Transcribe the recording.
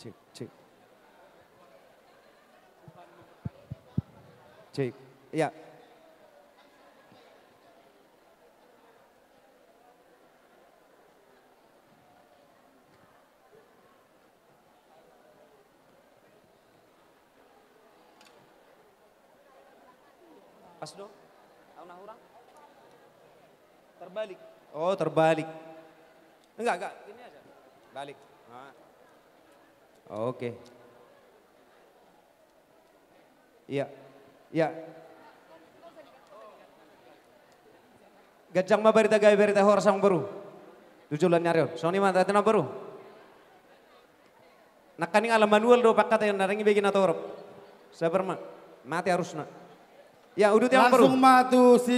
Cek, cek. Cek, ya. Pas dong, tahu nah orang? Terbalik. Oh terbalik. Enggak, ini aja. Balik. Nah. Oke. Iya, iya. Gajang mah berita gaya berita hor sang baru. Tujulan nyarion. Sony mah tadi baru. Nakaning alam manual do pakat yang narangi begin atau Saya berma. Mati harusna. Ya udut yang baru. Langsung matu si